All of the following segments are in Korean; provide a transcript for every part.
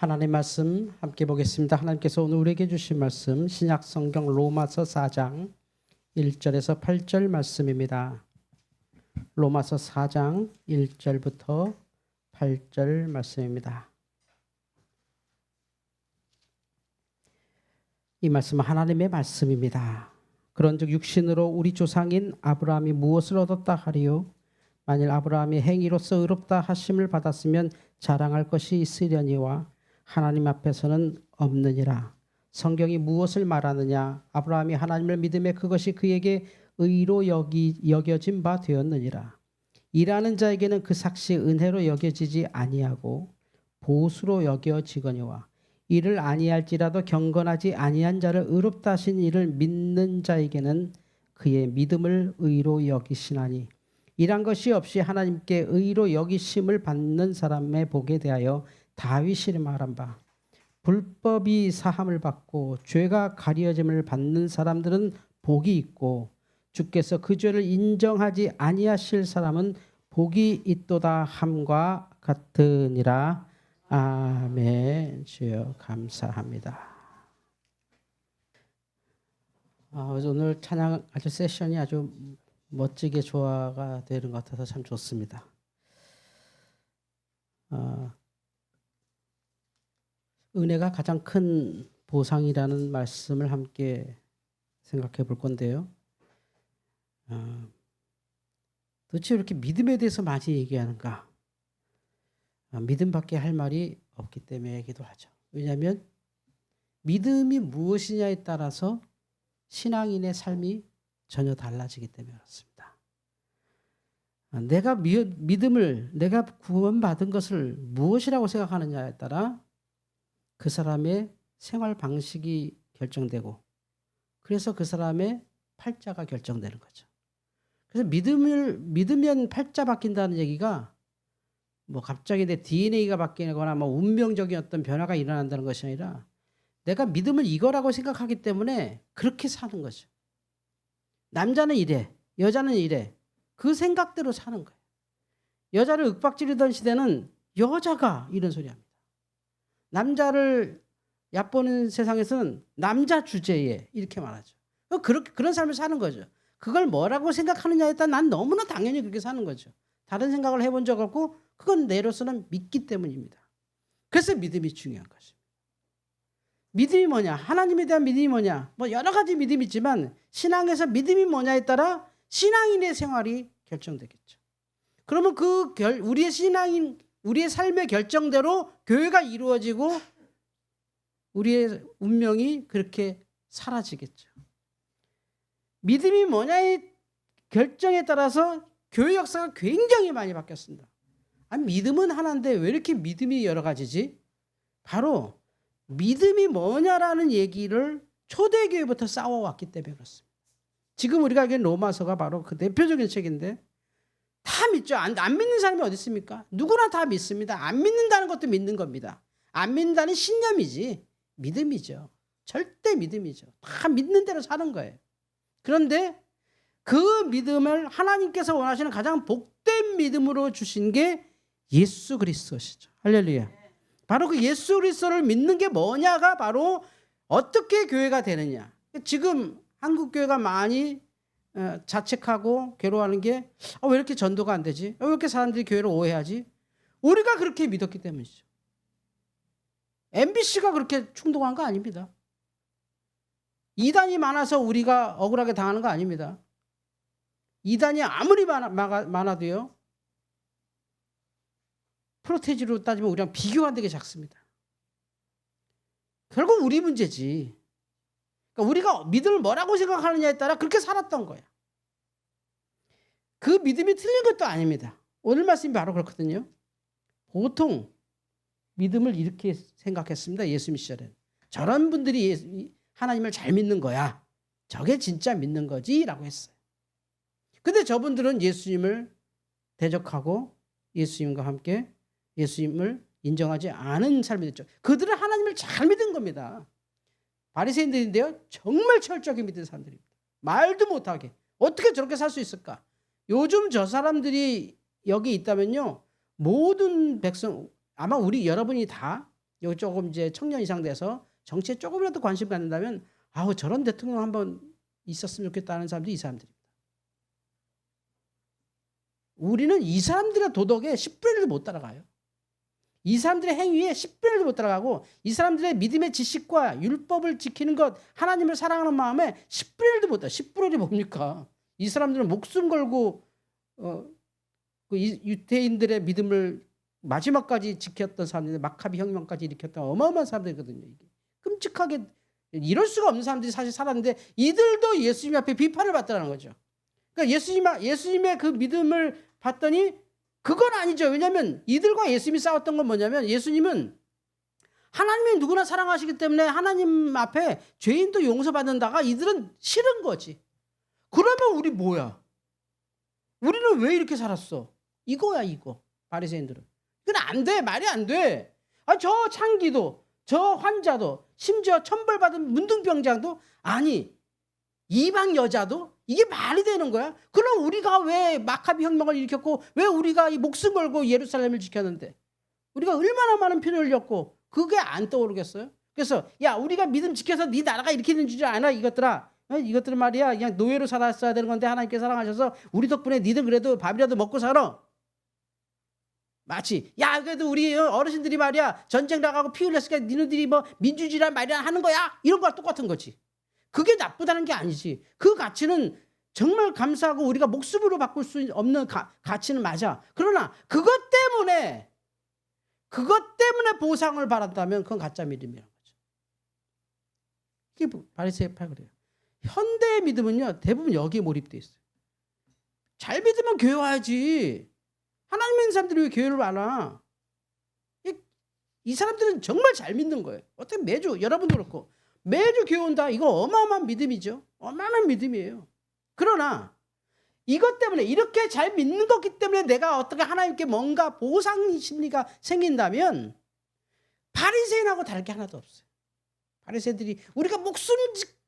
하나님 말씀 함께 보겠습니다. 하나님께서 오늘 우리에게 주신 말씀 신약 성경 로마서 4장 1절에서 8절 말씀입니다. 로마서 4장 1절부터 8절 말씀입니다. 이 말씀은 하나님의 말씀입니다. 그런즉 육신으로 우리 조상인 아브라함이 무엇을 얻었다 하리요? 만일 아브라함이 행위로서 의롭다 하심을 받았으면 자랑할 것이 있으려니와 하나님 앞에서는 없느니라. 성경이 무엇을 말하느냐? 아브라함이 하나님을 믿음에 그것이 그에게 의로 여겨진 바 되었느니라. 일하는 자에게는 그 삭시 은혜로 여겨지지 아니하고 보수로 여겨지거니와 이를 아니할지라도 경건하지 아니한 자를 의롭다 하신 이를 믿는 자에게는 그의 믿음을 의로 여기시나니 일한 것이 없이 하나님께 의로 여기심을 받는 사람의 복에 대하여 다윗이 말한 바 불법이 사함을 받고 죄가 가려짐을 받는 사람들은 복이 있고 주께서 그 죄를 인정하지 아니하실 사람은 복이 있도다 함과 같으니라. 아멘. 주여 감사합니다. 오늘 찬양 아주 세션이 아주 멋지게 조화가 되는 것 같아서 참 좋습니다. 은혜가 가장 큰 보상이라는 말씀을 함께 생각해 볼 건데요. 도대체 이렇게 믿음에 대해서 많이 얘기하는가? 믿음밖에 할 말이 없기 때문이기도 하죠. 왜냐하면 믿음이 무엇이냐에 따라서 신앙인의 삶이 전혀 달라지기 때문에 그렇습니다. 내가 믿음을 내가 구원받은 것을 무엇이라고 생각하느냐에 따라 그 사람의 생활 방식이 결정되고 그래서 그 사람의 팔자가 결정되는 거죠. 그래서 믿음을 믿으면 팔자 바뀐다는 얘기가 뭐 갑자기 내 DNA가 바뀌거나 뭐 운명적인 어떤 변화가 일어난다는 것이 아니라 내가 믿음을 이거라고 생각하기 때문에 그렇게 사는 거죠. 남자는 이래, 여자는 이래. 그 생각대로 사는 거예요. 여자를 윽박지르던 시대는 여자가 이런 소리 합니다. 남자를 얕보는 세상에서는 남자 주제에 이렇게 말하죠. 그런 삶을 사는 거죠. 그걸 뭐라고 생각하느냐에 따라 난 너무나 당연히 그렇게 사는 거죠. 다른 생각을 해본 적 없고 그건 내로서는 믿기 때문입니다. 그래서 믿음이 중요한 것입니다. 믿음이 뭐냐? 하나님에 대한 믿음이 뭐냐? 뭐 여러 가지 믿음이 있지만 신앙에서 믿음이 뭐냐에 따라 신앙인의 생활이 결정되겠죠. 그러면 우리의 삶의 결정대로 교회가 이루어지고 우리의 운명이 그렇게 사라지겠죠. 믿음이 뭐냐의 결정에 따라서 교회 역사가 굉장히 많이 바뀌었습니다. 믿음은 하나인데 왜 이렇게 믿음이 여러 가지지? 바로 믿음이 뭐냐라는 얘기를 초대교회부터 싸워왔기 때문에 그렇습니다. 지금 우리가 알기로는 로마서가 바로 그 대표적인 책인데 다 믿죠. 안 믿는 사람이 어디 있습니까? 누구나 다 믿습니다. 안 믿는다는 것도 믿는 겁니다. 안 믿는다는 신념이지 믿음이죠. 절대 믿음이죠. 다 믿는 대로 사는 거예요. 그런데 그 믿음을 하나님께서 원하시는 가장 복된 믿음으로 주신 게 예수 그리스도시죠. 할렐루야. 바로 그 예수 그리스도를 믿는 게 뭐냐가 바로 어떻게 교회가 되느냐. 지금 한국 교회가 많이 자책하고 괴로워하는 게 왜 이렇게 전도가 안 되지? 왜 이렇게 사람들이 교회를 오해하지? 우리가 그렇게 믿었기 때문이죠. MBC가 그렇게 충동한 거 아닙니다. 이단이 많아서 우리가 억울하게 당하는 거 아닙니다. 이단이 아무리 많아도요. 프로테지로 따지면 우리랑 비교가 안 되게 작습니다. 결국 우리 문제지. 그러니까 우리가 믿음을 뭐라고 생각하느냐에 따라 그렇게 살았던 거야. 그 믿음이 틀린 것도 아닙니다. 오늘 말씀이 바로 그렇거든요. 보통 믿음을 이렇게 생각했습니다. 예수님 시절에는. 저런 분들이 하나님을 잘 믿는 거야. 저게 진짜 믿는 거지 라고 했어요. 근데 저분들은 예수님을 대적하고 예수님과 함께 예수님을 인정하지 않은 삶이 됐죠. 그들은 하나님을 잘 믿은 겁니다. 바리새인들인데요. 정말 철저하게 믿는 사람들입니다. 말도 못하게. 어떻게 저렇게 살 수 있을까? 요즘 저 사람들이 여기 있다면요. 모든 백성 아마 여러분이 다 여기 조금 이제 청년 이상 돼서 정치에 조금이라도 관심 갖는다면 아우 저런 대통령 한번 있었으면 좋겠다는 사람들이 이 사람들입니다. 우리는 이 사람들의 도덕에 10분의 1도 못 따라가요. 이 사람들의 행위에 10분의 1도 못 따라가고 이 사람들의 믿음의 지식과 율법을 지키는 것, 하나님을 사랑하는 마음에 10분의 1도 못 따라. 10분의 1이 뭡니까? 이 사람들은 목숨 걸고 그 유대인들의 믿음을 마지막까지 지켰던 사람들인데 마카비 혁명까지 일으켰던 어마어마한 사람들이거든요. 이게. 끔찍하게 이럴 수가 없는 사람들이 사실 살았는데 이들도 예수님 앞에 비판을 받더라는 거죠. 그러니까 예수님의 그 믿음을 봤더니 그건 아니죠. 왜냐하면 이들과 예수님이 싸웠던 건 뭐냐면 예수님은 하나님이 누구나 사랑하시기 때문에 하나님 앞에 죄인도 용서받는다가 이들은 싫은 거지. 그러면 우리 뭐야? 우리는 왜 이렇게 살았어? 이거야 이거. 바리새인들은. 그건 안 돼. 말이 안 돼. 저 창기도 저 환자도 심지어 천벌받은 문둥병장도 아니 이방 여자도 이게 말이 되는 거야? 그럼 우리가 왜 마카비 혁명을 일으켰고 왜 우리가 이 목숨 걸고 예루살렘을 지켰는데 우리가 얼마나 많은 피를 흘렸고 그게 안 떠오르겠어요? 그래서 야 우리가 믿음 지켜서 네 나라가 이렇게 되는 줄 아나 이것들아 이것들은 말이야 그냥 노예로 살았어야 되는 건데 하나님께 사랑하셔서 우리 덕분에 니들 그래도 밥이라도 먹고 살아. 마치 야 그래도 우리 어르신들이 말이야 전쟁 나가고 피 흘렸으니까 니네들이 뭐 민주주의란 말이야 하는 거야 이런 거랑 똑같은 거지. 그게 나쁘다는 게 아니지. 그 가치는 정말 감사하고 우리가 목숨으로 바꿀 수 없는 가치는 맞아. 그러나 그것 때문에 보상을 받았다면 그건 가짜 믿음이라는 거죠. 이게 바리새파 그래요. 현대의 믿음은요 대부분 여기에 몰입돼 있어요. 잘 믿으면 교회 와야지. 하나님 믿는 사람들이 왜 교회를 안 와? 이 사람들은 정말 잘 믿는 거예요. 어떻게 매주 여러분도 그렇고 매주 교회 온다. 이거 어마어마한 믿음이죠. 어마어마한 믿음이에요. 그러나 이것 때문에 이렇게 잘 믿는 거기 때문에 내가 어떻게 하나님께 뭔가 보상 심리가 생긴다면 바리새인하고 다를 게 하나도 없어요. 바리새인들이 우리가 목숨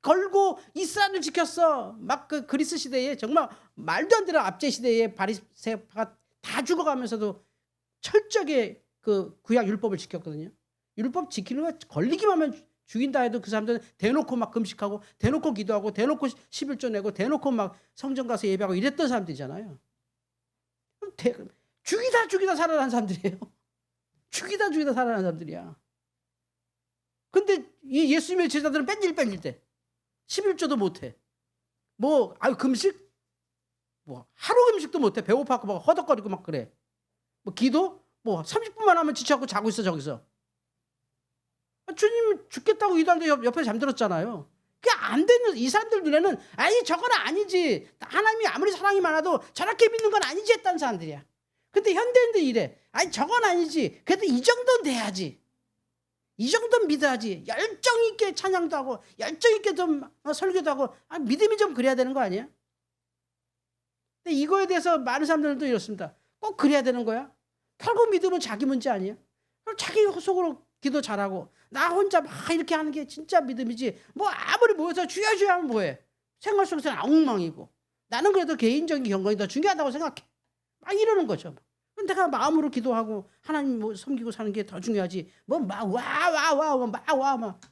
걸고 이스라엘을 지켰어. 막 그 그리스 시대에 정말 말도 안 되는 압제 시대에 바리새파가 다 죽어가면서도 철저하게 그 구약 율법을 지켰거든요. 율법 지키는 거 걸리기만 하면 죽인다 해도 그 사람들은 대놓고 막 금식하고 대놓고 기도하고 대놓고 11조 내고 대놓고 막 성전 가서 예배하고 이랬던 사람들이잖아요. 죽이다 살아난 사람들이에요. 죽이다 살아난 사람들이야. 근데 이 예수님의 제자들은 뺀질 때 11조도 못해. 금식? 하루 금식도 못해. 배고파갖고 막 허덕거리고 막 그래. 기도? 30분만 하면 지쳐갖고 자고 있어 저기서. 주님 죽겠다고 기도하는데 옆에 잠들었잖아요. 그게 안 되는 이 사람들 눈에는 아니 저건 아니지. 하나님이 아무리 사랑이 많아도 저렇게 믿는 건 아니지 했다는 사람들이야. 근데 현대인들 이래. 아니 저건 아니지. 그래도 이 정도는 돼야지. 이 정도는 믿어야지. 열정 있게 찬양도 하고 열정 있게 좀 설교도 하고 믿음이 좀 그래야 되는 거 아니야? 근데 이거에 대해서 많은 사람들은 또 이렇습니다. 꼭 그래야 되는 거야? 결국 믿음은 자기 문제 아니야? 자기 속으로 기도 잘하고 나 혼자 막 이렇게 하는 게 진짜 믿음이지. 아무리 모여서 주여 하면 뭐해? 생활 속에서는 엉망이고 나는 그래도 개인적인 경건이 더 중요하다고 생각해. 막 이러는 거죠. 내가 마음으로 기도하고 하나님 섬기고 사는 게 더 중요하지.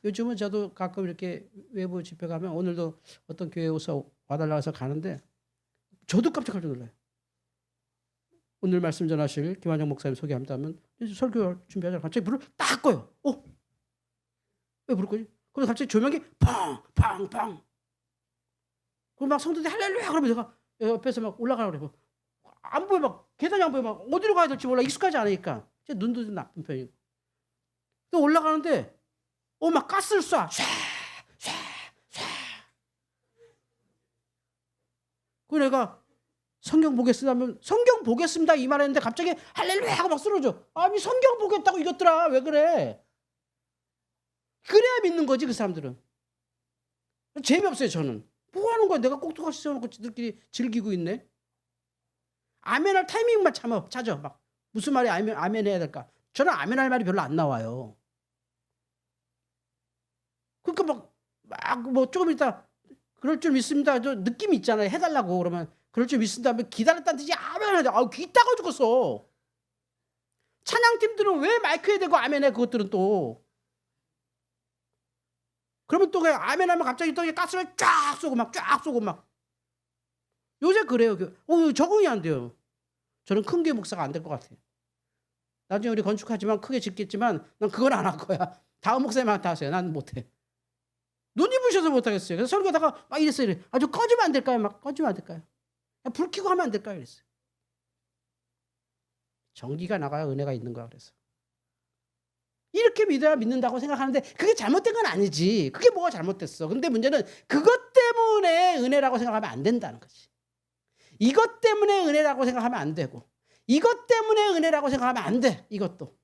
요즘은 저도 가끔 이렇게 외부 집회 가면 오늘도 어떤 교회에 와달라고 해서 가는데 저도 깜짝 놀라요. 오늘 말씀 전하실 김환영 목사님 소개합니다 하면 설교 준비하자고 갑자기 불을 딱 꺼요. 왜 불을 꺼지? 그럼 갑자기 조명이 팡팡팡. 그럼 막 성도들이 할렐루야 그러면 내가 옆에서 막 올라가라고 그래요. 안 보여 막 계단이 안 보여 막 어디로 가야 될지 몰라 익숙하지 않으니까 제 눈도 좀 나쁜 편이고 또 올라가는데 막 가스를 쏴 그 내가 성경 보겠습니다 하면 성경 보겠습니다 이 말했는데 갑자기 할렐루야 하고 막 쓰러져. 아니 성경 보겠다고 이것들아 왜 그래? 그래야 믿는 거지 그 사람들은. 재미없어요 저는. 뭐 하는 거야 내가 꼭두각시 세워놓고 지들끼리 즐기고 있네. 아멘할 타이밍만 찾아. 막 무슨 말이 아멘 해야 될까? 저는 아멘할 말이 별로 안 나와요. 그러니까 막 조금 있다 그럴 줄 믿습니다. 저 느낌이 있잖아요. 해달라고 그러면 그럴 줄 믿습니다 하면 기다렸다는 뜻이 아멘 하는데 귀 따가워 죽었어. 찬양팀들은 왜 마이크에 대고 아멘해? 그것들은 또. 그러면 또 그냥 아멘하면 갑자기 또 가스를 쫙 쏘고 막. 요새 그래요. 적응이 안 돼요. 저는 큰 교회 목사가 안 될 것 같아요. 나중에 우리 건축하지만 크게 짓겠지만 난 그건 안 할 거야. 다음 목사님한테 하세요. 난 못해. 눈이 부셔서 못하겠어요. 그래서 설교하다가 막 이랬어요. 아주 꺼지면 안 될까요? 막 꺼지면 안 될까요? 불 켜고 하면 안 될까요? 이랬어요. 전기가 나가야 은혜가 있는 거야. 그래서 이렇게 믿어야 믿는다고 생각하는데 그게 잘못된 건 아니지. 그게 뭐가 잘못됐어. 근데 문제는 그것 때문에 은혜라고 생각하면 안 된다는 거지. 이것 때문에 은혜라고 생각하면 안 되고 이것 때문에 은혜라고 생각하면 안 돼. 이것도.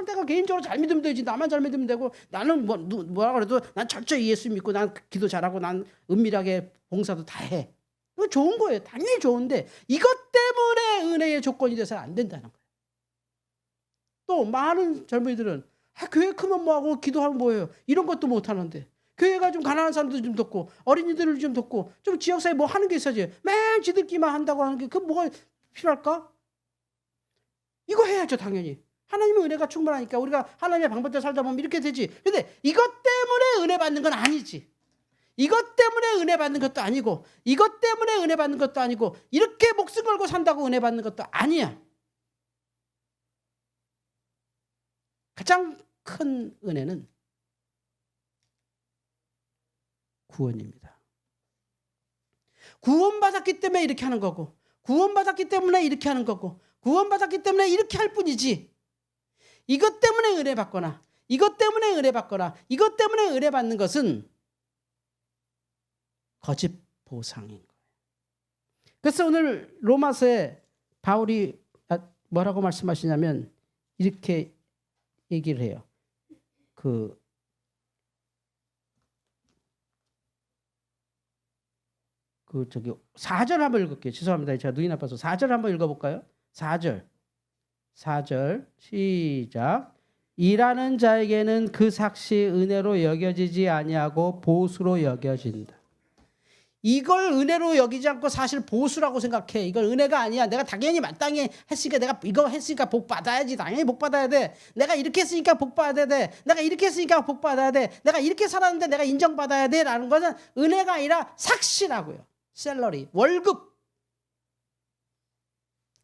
내가 개인적으로 잘 믿으면 되지. 나만 잘 믿으면 되고 나는 뭐라 그래도 난 철저히 예수 믿고 난 기도 잘하고 난 은밀하게 봉사도 다 해. 이거 좋은 거예요. 당연히 좋은데 이것 때문에 은혜의 조건이 돼서는 안 된다는 거예요. 또 많은 젊은이들은 교회 크면 뭐하고 기도하면 뭐예요. 이런 것도 못하는데 교회가 좀 가난한 사람들 좀 돕고 어린이들을 좀 돕고 좀 지역사회 뭐 하는 게 있어야지. 맨 지들끼만 한다고 하는 게 그 뭐가 필요할까? 이거 해야죠 당연히. 하나님의 은혜가 충분하니까 우리가 하나님의 방법대로 살다 보면 이렇게 되지. 근데 이것 때문에 은혜 받는 건 아니지. 이것 때문에 은혜 받는 것도 아니고 이것 때문에 은혜 받는 것도 아니고 이렇게 목숨 걸고 산다고 은혜 받는 것도 아니야. 가장 큰 은혜는 구원입니다. 구원받았기 때문에 이렇게 하는 거고 구원받았기 때문에 이렇게 하는 거고 구원받았기 때문에 이렇게 할 뿐이지. 이것 때문에 은혜 받거나 이것 때문에 은혜 받거나 이것 때문에 은혜 받는 것은 거짓 보상인 거예요. 그래서 오늘 로마서에 바울이 뭐라고 말씀하시냐면 이렇게 얘기를 해요. 저기 4절 한번 읽을게요. 죄송합니다. 제가 눈이 나빠서 4절 한번 읽어볼까요? 4절 시작. 일하는 자에게는 그 삭시 은혜로 여겨지지 아니하고 보수로 여겨진다. 이걸 은혜로 여기지 않고 사실 보수라고 생각해. 이걸 은혜가 아니야. 내가 당연히 마땅히 했으니까 내가 이거 했으니까 복 받아야지. 당연히 복 받아야 돼. 내가 이렇게 했으니까 복 받아야 돼. 내가 이렇게 했으니까 복 받아야 돼. 내가 이렇게 살았는데 내가 인정받아야 돼. 라는 것은 은혜가 아니라 삭시라고요. 셀러리, 월급.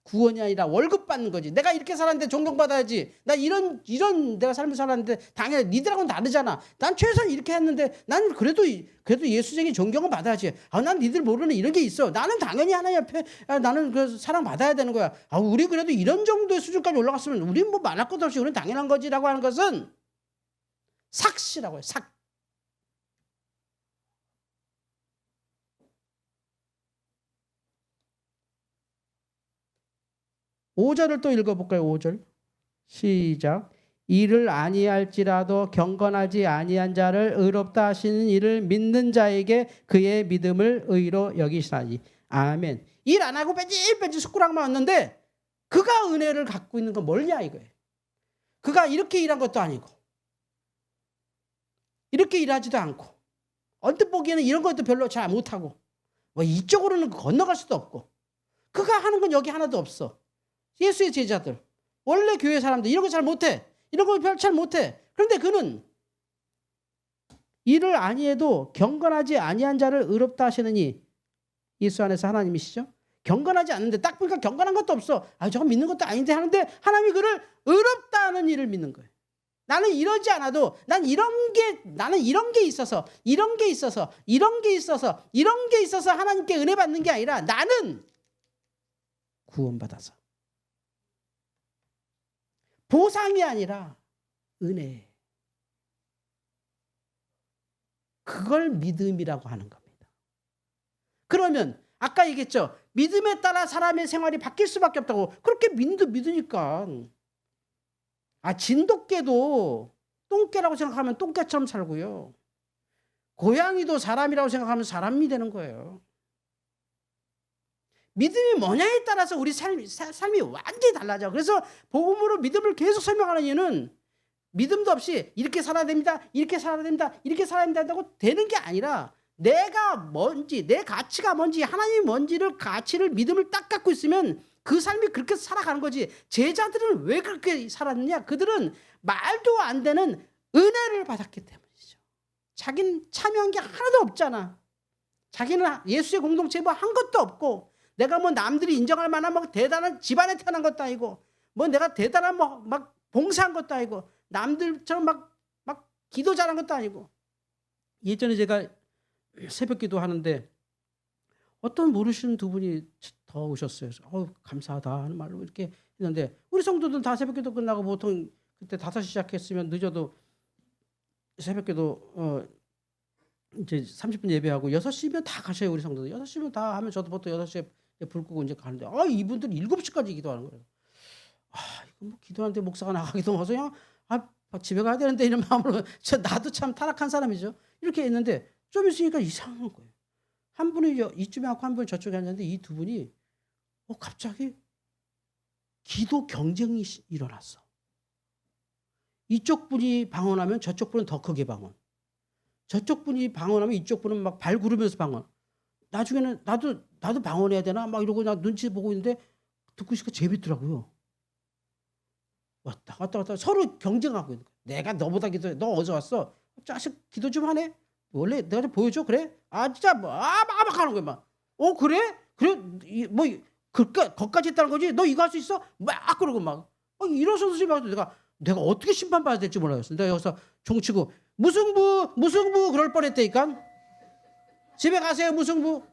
구원이 아니라 월급 받는 거지. 내가 이렇게 살았는데 존경받아야지. 나 이런 내가 삶을 살았는데 당연히 니들하고는 다르잖아. 난 최소한 이렇게 했는데 난 그래도 예수적인 존경은 받아야지. 난 니들 모르는 이런 게 있어. 나는 당연히 하나님 앞에 나는 그 사랑 받아야 되는 거야. 우리 그래도 이런 정도의 수준까지 올라갔으면 우린 뭐 말할 것도 없이 우리는 당연한 거지라고 하는 것은 삭시라고 해요. 삭. (5절을) 또 읽어볼까요? 5절 시작. 이를 아니할지라도 경건하지 아니한 자를 의롭다 하시는 이를 믿는 자에게 그의 믿음을 의로 여기시나니. 아멘. 일 안 하고 뺀질뺀질 숟가락만 왔는데 그가 은혜를 갖고 있는 건 뭐냐 이거예요. 그가 이렇게 일한 것도 아니고 이렇게 일하지도 않고 언뜻 보기에는 이런 것도 별로 잘 못하고 뭐 이쪽으로는 건너갈 수도 없고 그가 하는 건 여기 하나도 없어. 예수의 제자들, 원래 교회 사람들 이런 거 잘 못해. 이런 거 별 잘 못해. 그런데 그는 일을 아니해도 경건하지 아니한 자를 의롭다 하시느니. 예수 안에서 하나님이시죠. 경건하지 않는데 딱 보니까 경건한 것도 없어. 저거 믿는 것도 아닌데 하는데 하나님이 그를 의롭다 하는 일을 믿는 거예요. 나는 이러지 않아도 나는 이런 게 있어서 이런 게 있어서 하나님께 은혜 받는 게 아니라 나는 구원받아서 보상이 아니라 은혜. 그걸 믿음이라고 하는 겁니다. 그러면 아까 얘기했죠. 믿음에 따라 사람의 생활이 바뀔 수밖에 없다고. 그렇게 믿으니까. 진돗개도 똥개라고 생각하면 똥개처럼 살고요. 고양이도 사람이라고 생각하면 사람이 되는 거예요. 믿음이 뭐냐에 따라서 우리 삶이 완전히 달라져. 그래서 복음으로 믿음을 계속 설명하는 이유는 믿음도 없이 이렇게 살아야 됩니다. 이렇게 살아야 됩니다. 이렇게 살아야 된다고 되는 게 아니라 내가 뭔지, 내 가치가 뭔지, 하나님이 뭔지를 가치를 믿음을 딱 갖고 있으면 그 삶이 그렇게 살아가는 거지. 제자들은 왜 그렇게 살았느냐? 그들은 말도 안 되는 은혜를 받았기 때문이죠. 자기는 참여한 게 하나도 없잖아. 자기는 예수의 공동체에 뭐 한 것도 없고, 내가 뭐 남들이 인정할 만한 뭐 대단한 집안에 태어난 것도 아니고, 뭐 내가 대단한 뭐 막 봉사한 것도 아니고, 남들처럼 막 기도 잘한 것도 아니고. 예전에 제가 새벽 기도 하는데 어떤 모르시는 두 분이 더 오셨어요. 감사하다 하는 말로 이렇게 했는데, 우리 성도들은 다 새벽 기도 끝나고 보통 그때 5시 시작했으면 늦어도 새벽 기도 이제 30분 예배하고 6시면 다 가셔요. 우리 성도들 6시면 다 하면 저도 보통 6시에 불 끄고 이제 가는데, 이분들 7시까지 기도하는 거예요. 이거 뭐 기도하는데 목사가 나가기도 와서 그냥 집에 가야 되는데 이런 마음으로, 나도 참 타락한 사람이죠. 이렇게 했는데 좀 있으니까 이상한 거예요. 한 분이 이쯤에 앉고 한 분이 저쪽에 앉았는데, 이 두 분이 갑자기 기도 경쟁이 일어났어. 이쪽 분이 방언하면 저쪽 분은 더 크게 방언. 저쪽 분이 방언하면 이쪽 분은 막 발 구르면서 방언. 나중에는 나도 방언해야 되나 막 이러고 나 눈치 보고 있는데, 듣고 있으니까 재밌더라고요. 왔다 갔다 서로 경쟁하고 있는 거야. 내가 너보다 기도해. 너 어디서 왔어? 자식 기도 좀 하네. 원래 내가 좀 보여줘. 그래? 진짜 막 하는 거야 막. 그래? 뭐 거기까지 했다는 거지? 너 이거 할 수 있어? 막 그러고 막. 일어서서 지금 내가 어떻게 심판받아야 될지 몰라요. 내가 여기서 종치고 무승부 그럴 뻔했다니까. 집에 가세요. 무승부.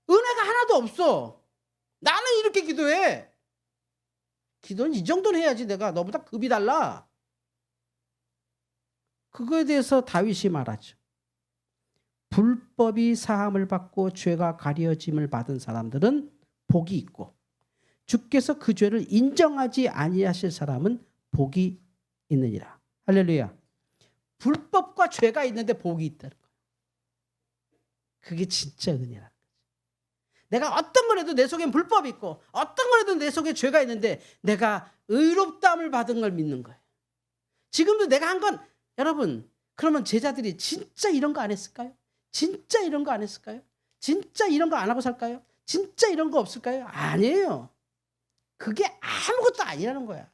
은혜가 하나도 없어. 나는 이렇게 기도해. 기도는 이 정도는 해야지. 내가 너보다 급이 달라. 그거에 대해서 다윗이 말하죠. 불법이 사함을 받고 죄가 가려짐을 받은 사람들은 복이 있고, 주께서 그 죄를 인정하지 아니하실 사람은 복이 있느니라. 할렐루야. 불법과 죄가 있는데 복이 있다는 거예요. 그게 진짜 은혜라는 거지. 내가 어떤 걸 해도 내 속엔 불법이 있고, 어떤 걸 해도 내 속에 죄가 있는데 내가 의롭다함을 받은 걸 믿는 거예요. 지금도 내가 한 건, 여러분, 그러면 제자들이 진짜 이런 거 안 했을까요? 진짜 이런 거 안 했을까요? 진짜 이런 거 안 하고 살까요? 진짜 이런 거 없을까요? 아니에요. 그게 아무것도 아니라는 거야.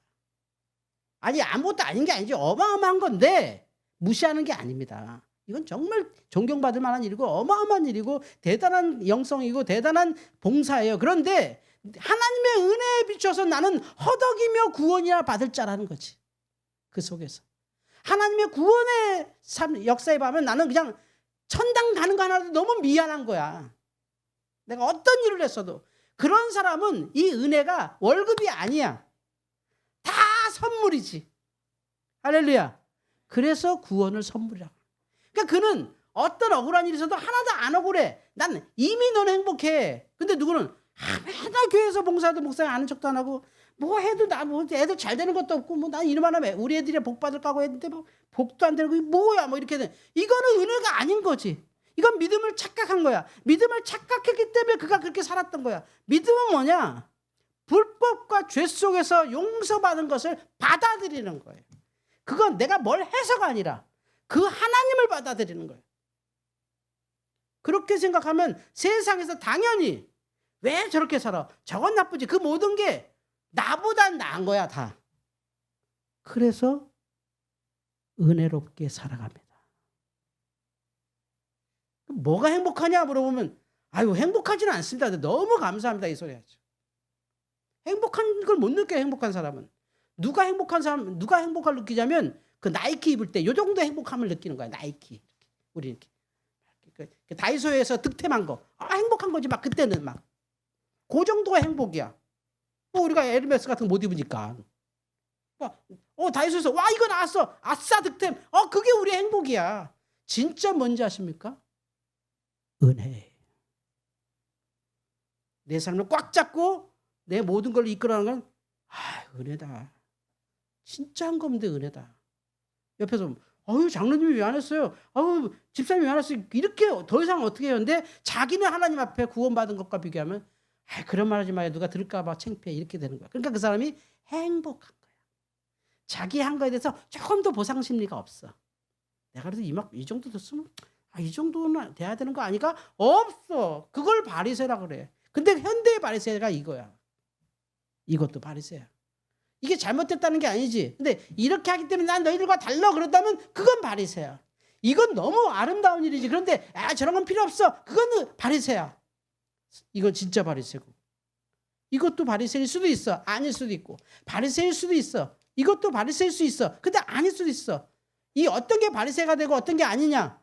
아니, 아무것도 아닌 게 아니지. 어마어마한 건데 무시하는 게 아닙니다. 이건 정말 존경받을 만한 일이고 어마어마한 일이고 대단한 영성이고 대단한 봉사예요. 그런데 하나님의 은혜에 비춰서 나는 허덕이며 구원이라 받을 자라는 거지. 그 속에서 하나님의 구원의 역사에 보면 나는 그냥 천당 가는 거 하나도 너무 미안한 거야. 내가 어떤 일을 했어도. 그런 사람은 이 은혜가 월급이 아니야. 다 선물이지. 할렐루야. 그래서 구원을 선물이라고. 그러니까 그는 어떤 억울한 일이 있어도 하나도 안 억울해. 난 이미 너는 행복해. 근데 누구는 맨날 교회에서 봉사도 목사님 아는 척도 안 하고, 뭐 해도 뭐 애들 잘 되는 것도 없고, 뭐 난 이러면 하면 우리 애들이 복 받을 까고 했는데 뭐 복도 안 되고 뭐야 뭐 이렇게 돼. 이거는 은혜가 아닌 거지. 이건 믿음을 착각한 거야. 믿음을 착각했기 때문에 그가 그렇게 살았던 거야. 믿음은 뭐냐? 불법과 죄 속에서 용서받은 것을 받아들이는 거예요. 그건 내가 뭘 해서가 아니라 그 하나님을 받아들이는 거예요. 그렇게 생각하면 세상에서 당연히 왜 저렇게 살아? 저건 나쁘지. 그 모든 게 나보단 나은 거야 다. 그래서 은혜롭게 살아갑니다. 뭐가 행복하냐 물어보면 행복하지는 않습니다. 너무 감사합니다 이 소리 하죠. 행복한 걸 못 느껴요. 행복한 사람은. 누가 행복을 느끼자면 그 나이키 입을 때 요 정도 행복함을 느끼는 거야. 나이키. 우리 이렇게 다이소에서 득템한 거 행복한 거지. 막 그때는 막 그 정도가 행복이야. 우리가 에르메스 같은 거 못 입으니까 다이소에서 와 이거 나왔어. 아싸 득템. 그게 우리 행복이야. 진짜 뭔지 아십니까? 은혜. 내 삶을 꽉 잡고 내 모든 걸 이끌어가는 건 은혜다. 진짜 한 건데 은혜다. 옆에서 장로님이 왜 안 했어요? 집사님이 왜 안 했어요? 이렇게 더 이상 어떻게 해요? 근데 자기는 하나님 앞에 구원받은 것과 비교하면 그런 말 하지 마요. 누가 들을까 봐 창피해. 이렇게 되는 거야. 그러니까 그 사람이 행복한 거야. 자기 한 거에 대해서 조금 더 보상 심리가 없어. 내가 그래도 이 정도 됐으면 이 정도는 돼야 되는 거 아니까? 없어. 그걸 바리새라 그래. 근데 현대의 바리새가 이거야. 이것도 바리새야. 이게 잘못됐다는 게 아니지. 근데 이렇게 하기 때문에 난 너희들과 달라 그런다면 그건 바리새야. 이건 너무 아름다운 일이지. 그런데 저런 건 필요 없어. 그건 바리새야. 이건 진짜 바리새고. 이것도 바리새일 수도 있어. 아닐 수도 있고. 바리새일 수도 있어. 이것도 바리새일 수 있어. 근데 아닐 수도 있어. 이 어떤 게 바리새가 되고 어떤 게 아니냐.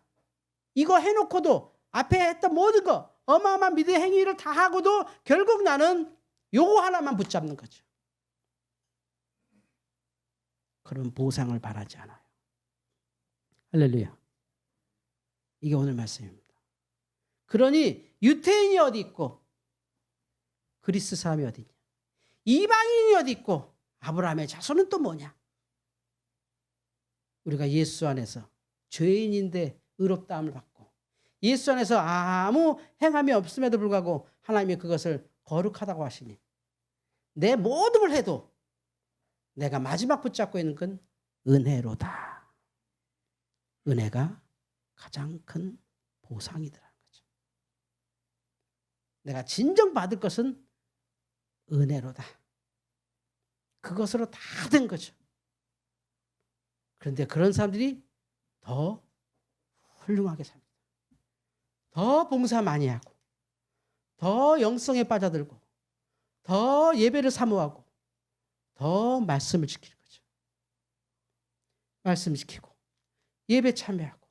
이거 해놓고도 앞에 했던 모든 거 어마어마한 믿음의 행위를 다 하고도 결국 나는 요거 하나만 붙잡는 거죠. 그런 보상을 바라지 않아요. 할렐루야. 이게 오늘 말씀입니다. 그러니 유태인이 어디 있고 그리스 사람이 어디 있냐. 이방인이 어디 있고 아브라함의 자손은 또 뭐냐. 우리가 예수 안에서 죄인인데 의롭다함을 받고 예수 안에서 아무 행함이 없음에도 불구하고 하나님이 그것을 거룩하다고 하시니 내 모든 걸 해도 내가 마지막 붙잡고 있는 건 은혜로다. 은혜가 가장 큰 보상이더라는 거죠. 내가 진정 받을 것은 은혜로다. 그것으로 다 된 거죠. 그런데 그런 사람들이 더 훌륭하게 삽니다. 더 봉사 많이 하고 더 영성에 빠져들고 더 예배를 사모하고 더 말씀을 지키는 거죠. 말씀 지키고 예배 참여하고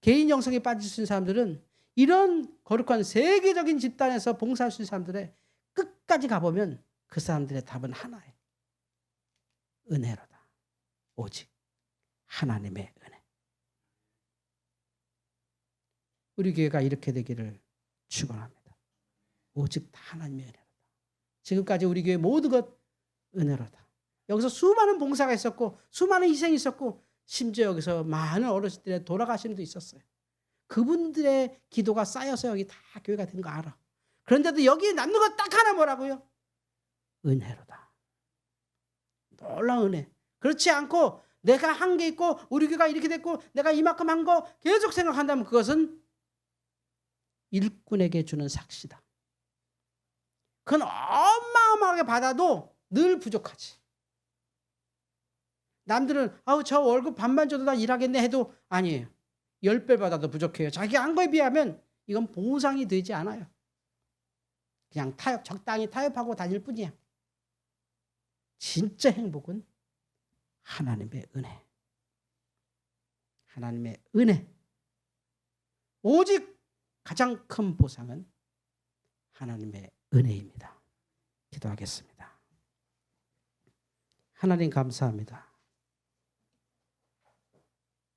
개인 영성에 빠질 수 있는 사람들은 이런 거룩한 세계적인 집단에서 봉사할 수 있는 사람들의 끝까지 가보면 그 사람들의 답은 하나예요. 은혜로다. 오직 하나님의 은혜. 우리 교회가 이렇게 되기를 축원합니다. 오직 다 하나님의 은혜로다. 지금까지 우리 교회 모든 것 은혜로다. 여기서 수많은 봉사가 있었고 수많은 희생이 있었고 심지어 여기서 많은 어르신들의 돌아가신 분도 있었어요. 그분들의 기도가 쌓여서 여기 다 교회가 된 거 알아. 그런데도 여기에 남는 거 딱 하나 뭐라고요? 은혜로다. 놀라운 은혜. 그렇지 않고 내가 한 게 있고 우리 교회가 이렇게 됐고 내가 이만큼 한 거 계속 생각한다면 그것은 일꾼에게 주는 삭시다. 그건 어마어마하게 받아도 늘 부족하지. 남들은 저 월급 반만 줘도 나 일하겠네 해도 아니에요. 10배 받아도 부족해요. 자기가 한 거에 비하면 이건 보상이 되지 않아요. 그냥 적당히 타협하고 다닐 뿐이야. 진짜 행복은 하나님의 은혜. 하나님의 은혜. 오직 가장 큰 보상은 하나님의 은혜입니다. 기도하겠습니다. 하나님 감사합니다.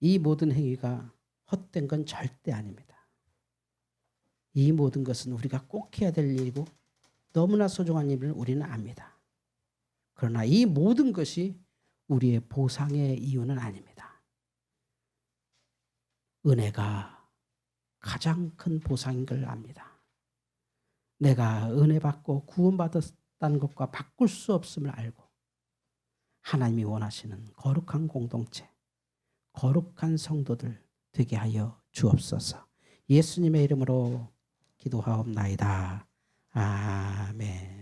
이 모든 행위가 헛된 건 절대 아닙니다. 이 모든 것은 우리가 꼭 해야 될 일이고 너무나 소중한 일을 우리는 압니다. 그러나 이 모든 것이 우리의 보상의 이유는 아닙니다. 은혜가 가장 큰 보상인 걸 압니다. 내가 은혜 받고 구원받았다는 것과 바꿀 수 없음을 알고 하나님이 원하시는 거룩한 공동체, 거룩한 성도들 되게 하여 주옵소서. 예수님의 이름으로 기도하옵나이다. 아멘.